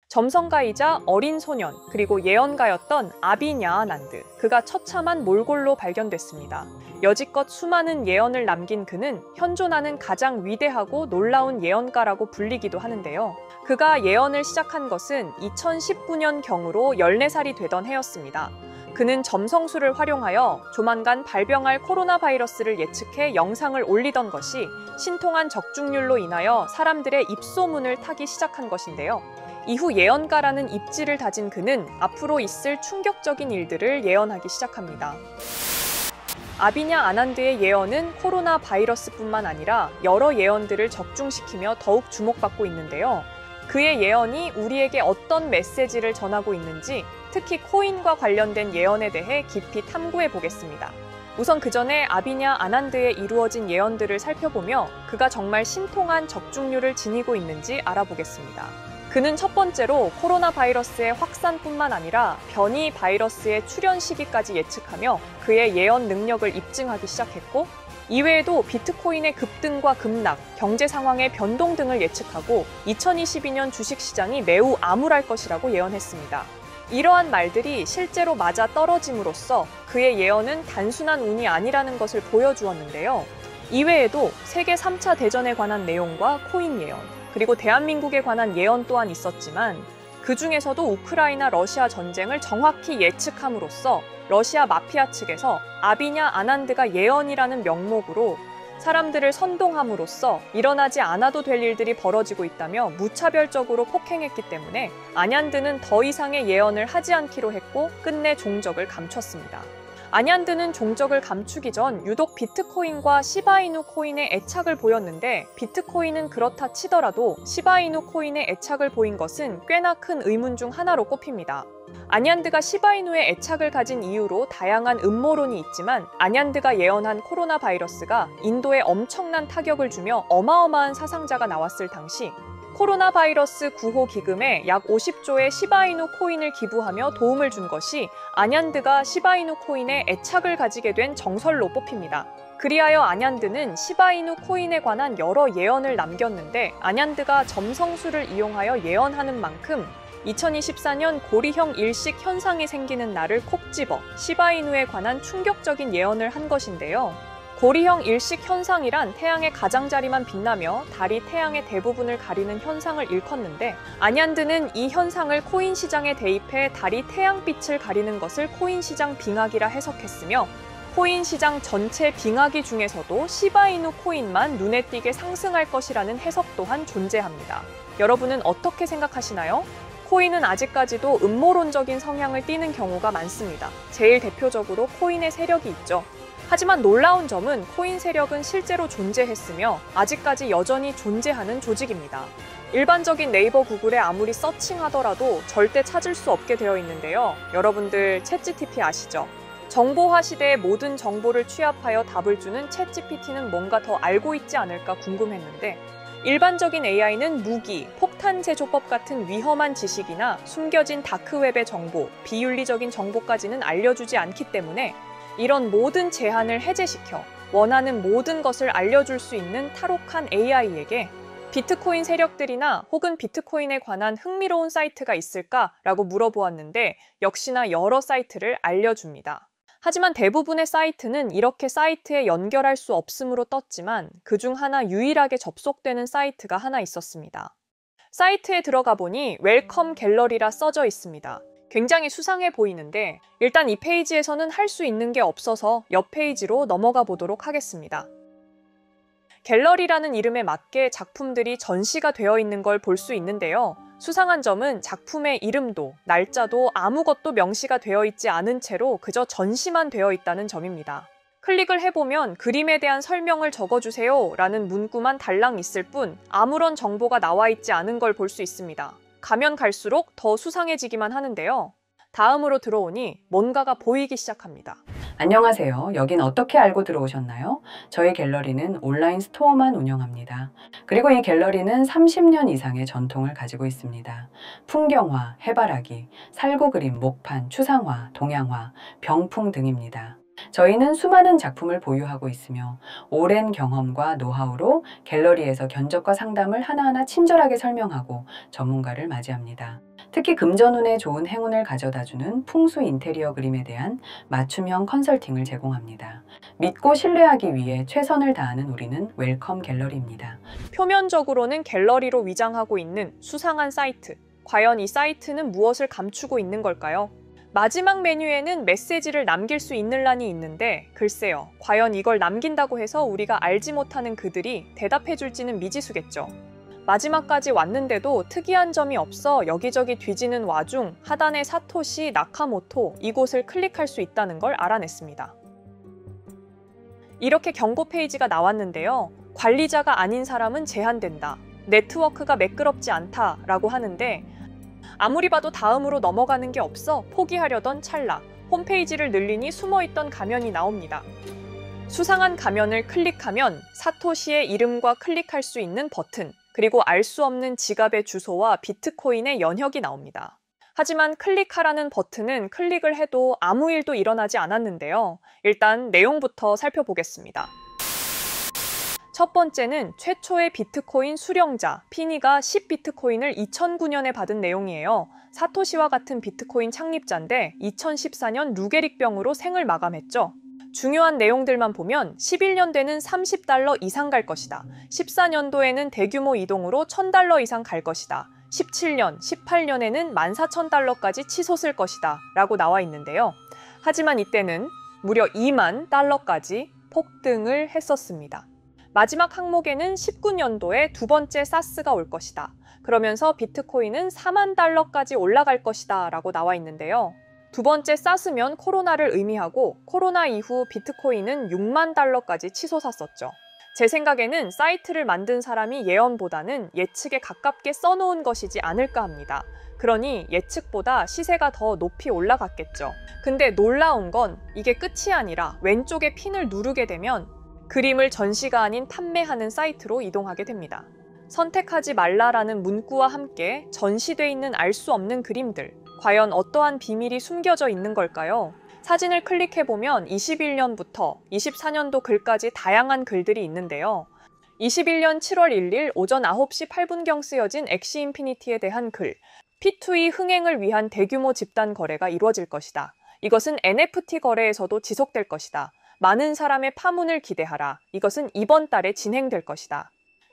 점성가이자 어린 소년, 그리고 예언가였던 아비냐아난드. 그가 처참한 몰골로 발견됐습니다. 여지껏 수많은 예언을 남긴 그는 현존하는 가장 위대하고 놀라운 예언가라고 불리기도 하는데요. 그가 예언을 시작한 것은 2019년경으로 14살이 되던 해였습니다. 그는 점성술을 활용하여 조만간 발병할 코로나 바이러스를 예측해 영상을 올리던 것이 신통한 적중률로 인하여 사람들의 입소문을 타기 시작한 것인데요. 이후 예언가라는 입지를 다진 그는 앞으로 있을 충격적인 일들을 예언하기 시작합니다. 아비냐 아난드의 예언은 코로나 바이러스뿐만 아니라 여러 예언들을 적중시키며 더욱 주목받고 있는데요. 그의 예언이 우리에게 어떤 메시지를 전하고 있는지, 특히 코인과 관련된 예언에 대해 깊이 탐구해 보겠습니다. 우선 그 전에 아비냐 아난드에 이루어진 예언들을 살펴보며 그가 정말 신통한 적중률을 지니고 있는지 알아보겠습니다. 그는 첫 번째로 코로나 바이러스의 확산뿐만 아니라 변이 바이러스의 출현 시기까지 예측하며 그의 예언 능력을 입증하기 시작했고, 이외에도 비트코인의 급등과 급락, 경제 상황의 변동 등을 예측하고 2022년 주식시장이 매우 암울할 것이라고 예언했습니다. 이러한 말들이 실제로 맞아 떨어짐으로써 그의 예언은 단순한 운이 아니라는 것을 보여주었는데요. 이외에도 세계 3차 대전에 관한 내용과 코인 예언, 그리고 대한민국에 관한 예언 또한 있었지만, 그 중에서도 우크라이나 러시아 전쟁을 정확히 예측함으로써 러시아 마피아 측에서 아비냐 아난드가 예언이라는 명목으로 사람들을 선동함으로써 일어나지 않아도 될 일들이 벌어지고 있다며 무차별적으로 폭행했기 때문에 아냔드는 더 이상의 예언을 하지 않기로 했고 끝내 종적을 감췄습니다. 아냔드는 종적을 감추기 전 유독 비트코인과 시바이누 코인에 애착을 보였는데, 비트코인은 그렇다 치더라도 시바이누 코인에 애착을 보인 것은 꽤나 큰 의문 중 하나로 꼽힙니다. 아냔드가 시바이누에 애착을 가진 이유로 다양한 음모론이 있지만, 아냔드가 예언한 코로나 바이러스가 인도에 엄청난 타격을 주며 어마어마한 사상자가 나왔을 당시 코로나 바이러스 구호 기금에 약 50조의 시바이누 코인을 기부하며 도움을 준 것이 아냔드가 시바이누 코인에 애착을 가지게 된 정설로 뽑힙니다. 그리하여 아냔드는 시바이누 코인에 관한 여러 예언을 남겼는데, 아냔드가 점성술을 이용하여 예언하는 만큼 2024년 고리형 일식 현상이 생기는 날을 콕 집어 시바이누에 관한 충격적인 예언을 한 것인데요. 고리형 일식 현상이란 태양의 가장자리만 빛나며 달이 태양의 대부분을 가리는 현상을 일컫는데, 아냔드는 이 현상을 코인 시장에 대입해 달이 태양빛을 가리는 것을 코인 시장 빙하기라 해석했으며, 코인 시장 전체 빙하기 중에서도 시바이누 코인만 눈에 띄게 상승할 것이라는 해석 또한 존재합니다. 여러분은 어떻게 생각하시나요? 코인은 아직까지도 음모론적인 성향을 띠는 경우가 많습니다. 제일 대표적으로 코인의 세력이 있죠. 하지만 놀라운 점은 코인 세력은 실제로 존재했으며 아직까지 여전히 존재하는 조직입니다. 일반적인 네이버 구글에 아무리 서칭하더라도 절대 찾을 수 없게 되어 있는데요. 여러분들 챗GPT 아시죠? 정보화 시대의 모든 정보를 취합하여 답을 주는 챗GPT는 뭔가 더 알고 있지 않을까 궁금했는데, 일반적인 AI는 무기, 폭탄 제조법 같은 위험한 지식이나 숨겨진 다크웹의 정보, 비윤리적인 정보까지는 알려주지 않기 때문에 이런 모든 제한을 해제시켜 원하는 모든 것을 알려줄 수 있는 탈옥한 AI에게 비트코인 세력들이나 혹은 비트코인에 관한 흥미로운 사이트가 있을까라고 물어보았는데, 역시나 여러 사이트를 알려줍니다. 하지만 대부분의 사이트는 이렇게 사이트에 연결할 수 없음으로 떴지만, 그중 하나 유일하게 접속되는 사이트가 하나 있었습니다. 사이트에 들어가 보니 웰컴 갤러리라 써져 있습니다. 굉장히 수상해 보이는데, 일단 이 페이지에서는 할 수 있는 게 없어서 옆 페이지로 넘어가 보도록 하겠습니다. 갤러리라는 이름에 맞게 작품들이 전시가 되어 있는 걸 볼 수 있는데요. 수상한 점은 작품의 이름도 날짜도 아무것도 명시가 되어 있지 않은 채로 그저 전시만 되어 있다는 점입니다. 클릭을 해보면 그림에 대한 설명을 적어주세요 라는 문구만 달랑 있을 뿐 아무런 정보가 나와 있지 않은 걸 볼 수 있습니다. 가면 갈수록 더 수상해지기만 하는데요. 다음으로 들어오니 뭔가가 보이기 시작합니다. 안녕하세요. 여긴 어떻게 알고 들어오셨나요? 저희 갤러리는 온라인 스토어만 운영합니다. 그리고 이 갤러리는 30년 이상의 전통을 가지고 있습니다. 풍경화, 해바라기, 살구 그림, 목판, 추상화, 동양화, 병풍 등입니다. 저희는 수많은 작품을 보유하고 있으며 오랜 경험과 노하우로 갤러리에서 견적과 상담을 하나하나 친절하게 설명하고 전문가를 맞이합니다. 특히 금전운에 좋은 행운을 가져다주는 풍수 인테리어 그림에 대한 맞춤형 컨설팅을 제공합니다. 믿고 신뢰하기 위해 최선을 다하는 우리는 웰컴 갤러리입니다. 표면적으로는 갤러리로 위장하고 있는 수상한 사이트. 과연 이 사이트는 무엇을 감추고 있는 걸까요? 마지막 메뉴에는 메시지를 남길 수 있는 란이 있는데 글쎄요, 과연 이걸 남긴다고 해서 우리가 알지 못하는 그들이 대답해줄지는 미지수겠죠. 마지막까지 왔는데도 특이한 점이 없어 여기저기 뒤지는 와중 하단의 사토시 나카모토 이곳을 클릭할 수 있다는 걸 알아냈습니다. 이렇게 경고 페이지가 나왔는데요. 관리자가 아닌 사람은 제한된다. 네트워크가 매끄럽지 않다라고 하는데 아무리 봐도 다음으로 넘어가는 게 없어 포기하려던 찰나 홈페이지를 늘리니 숨어있던 가면이 나옵니다. 수상한 가면을 클릭하면 사토시의 이름과 클릭할 수 있는 버튼, 그리고 알 수 없는 지갑의 주소와 비트코인의 연혁이 나옵니다. 하지만 클릭하라는 버튼은 클릭을 해도 아무 일도 일어나지 않았는데요. 일단 내용부터 살펴보겠습니다. 첫 번째는 최초의 비트코인 수령자 피니가 10비트코인을 2009년에 받은 내용이에요. 사토시와 같은 비트코인 창립자인데 2014년 루게릭병으로 생을 마감했죠. 중요한 내용들만 보면 11년대는 $30 이상 갈 것이다. 14년도에는 대규모 이동으로 $1000 이상 갈 것이다. 17년, 18년에는 $14,000까지 치솟을 것이다 라고 나와 있는데요. 하지만 이때는 무려 $20,000까지 폭등을 했었습니다. 마지막 항목에는 19년도에 두 번째 사스가 올 것이다. 그러면서 비트코인은 $40,000까지 올라갈 것이다 라고 나와 있는데요. 두 번째 사스면 코로나를 의미하고 코로나 이후 비트코인은 $60,000까지 치솟았었죠. 제 생각에는 사이트를 만든 사람이 예언보다는 예측에 가깝게 써놓은 것이지 않을까 합니다. 그러니 예측보다 시세가 더 높이 올라갔겠죠. 근데 놀라운 건 이게 끝이 아니라 왼쪽에 핀을 누르게 되면 그림을 전시가 아닌 판매하는 사이트로 이동하게 됩니다. 선택하지 말라라는 문구와 함께 전시돼 있는 알 수 없는 그림들, 과연 어떠한 비밀이 숨겨져 있는 걸까요? 사진을 클릭해보면 21년부터 24년도 글까지 다양한 글들이 있는데요. 21년 7월 1일 오전 9시 8분경 쓰여진 엑시 인피니티에 대한 글, P2E 흥행을 위한 대규모 집단 거래가 이루어질 것이다. 이것은 NFT 거래에서도 지속될 것이다. 많은 사람의 파문을 기대하라. 이것은 이번 달에 진행될 것이다.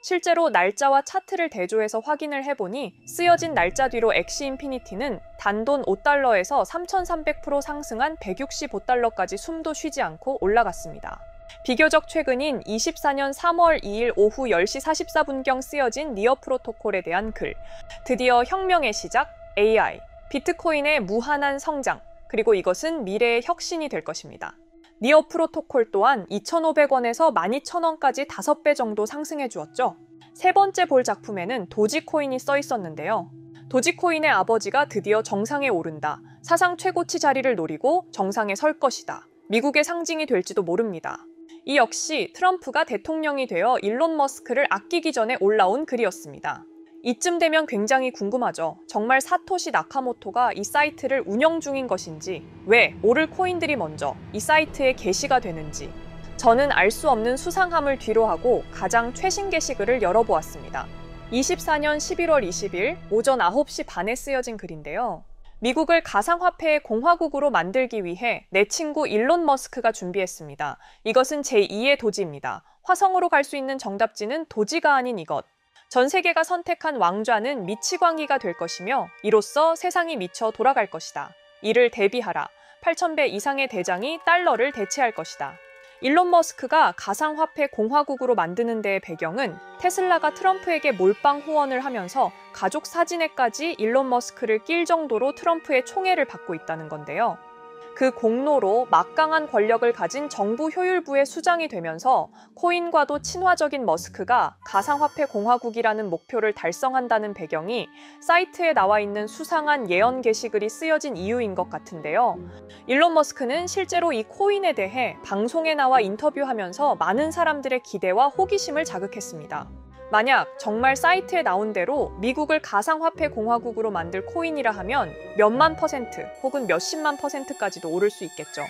실제로 날짜와 차트를 대조해서 확인을 해보니 쓰여진 날짜 뒤로 엑시 인피니티는 단돈 $5에서 3,300% 상승한 $165까지 숨도 쉬지 않고 올라갔습니다. 비교적 최근인 24년 3월 2일 오후 10시 44분경 쓰여진 니어 프로토콜에 대한 글, 드디어 혁명의 시작, AI, 비트코인의 무한한 성장, 그리고 이것은 미래의 혁신이 될 것입니다. 니어 프로토콜 또한 2,500원에서 12,000원까지 5배 정도 상승해 주었죠. 세 번째 볼 작품에는 도지코인이 써 있었는데요. 도지코인의 아버지가 드디어 정상에 오른다. 사상 최고치 자리를 노리고 정상에 설 것이다. 미국의 상징이 될지도 모릅니다. 이 역시 트럼프가 대통령이 되어 일론 머스크를 아끼기 전에 올라온 글이었습니다. 이쯤 되면 굉장히 궁금하죠. 정말 사토시 나카모토가 이 사이트를 운영 중인 것인지, 왜 오를 코인들이 먼저 이 사이트에 게시가 되는지, 저는 알 수 없는 수상함을 뒤로하고 가장 최신 게시글을 열어보았습니다. 24년 11월 20일 오전 9시 반에 쓰여진 글인데요. 미국을 가상화폐의 공화국으로 만들기 위해 내 친구 일론 머스크가 준비했습니다. 이것은 제2의 도지입니다. 화성으로 갈 수 있는 정답지는 도지가 아닌 이것. 전 세계가 선택한 왕좌는 미치광이가 될 것이며 이로써 세상이 미쳐 돌아갈 것이다. 이를 대비하라. 8,000배 이상의 대장이 달러를 대체할 것이다. 일론 머스크가 가상화폐 공화국으로 만드는 데의 배경은 테슬라가 트럼프에게 몰빵 후원을 하면서 가족 사진에까지 일론 머스크를 낄 정도로 트럼프의 총애를 받고 있다는 건데요. 그 공로로 막강한 권력을 가진 정부 효율부의 수장이 되면서 코인과도 친화적인 머스크가 가상화폐 공화국이라는 목표를 달성한다는 배경이 사이트에 나와 있는 수상한 예언 게시글이 쓰여진 이유인 것 같은데요. 일론 머스크는 실제로 이 코인에 대해 방송에 나와 인터뷰하면서 많은 사람들의 기대와 호기심을 자극했습니다. 만약 정말 사이트에 나온 대로 미국을 가상화폐 공화국으로 만들 코인이라 하면 몇만 퍼센트 혹은 몇십만 퍼센트까지도 오를 수 있겠죠.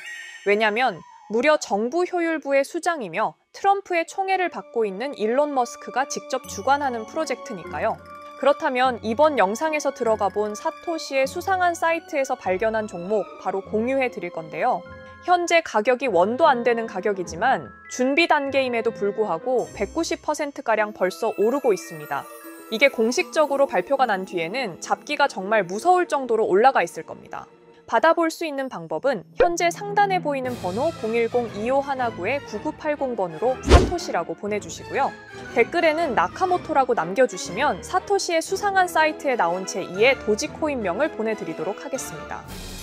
왜냐하면 무려 정부 효율부의 수장이며 트럼프의 총애를 받고 있는 일론 머스크가 직접 주관하는 프로젝트니까요. 그렇다면 이번 영상에서 들어가 본 사토시의 수상한 사이트에서 발견한 종목 바로 공유해 드릴 건데요. 현재 가격이 원도 안 되는 가격이지만 준비 단계임에도 불구하고 190%가량 벌써 오르고 있습니다. 이게 공식적으로 발표가 난 뒤에는 잡기가 정말 무서울 정도로 올라가 있을 겁니다. 받아볼 수 있는 방법은 현재 상단에 보이는 번호 010-2519-9980번으로 사토시라고 보내주시고요. 댓글에는 나카모토라고 남겨주시면 사토시의 수상한 사이트에 나온 제2의 도지코인명을 보내드리도록 하겠습니다.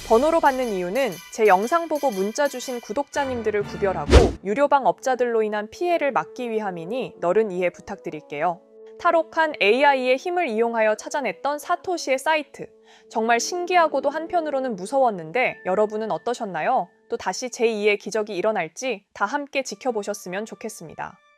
번호로 받는 이유는 제 영상 보고 문자 주신 구독자님들을 구별하고 유료방 업자들로 인한 피해를 막기 위함이니 너른 이해 부탁드릴게요. 탈옥한 AI의 힘을 이용하여 찾아냈던 사토시의 사이트. 정말 신기하고도 한편으로는 무서웠는데 여러분은 어떠셨나요? 또 다시 제2의 기적이 일어날지 다 함께 지켜보셨으면 좋겠습니다.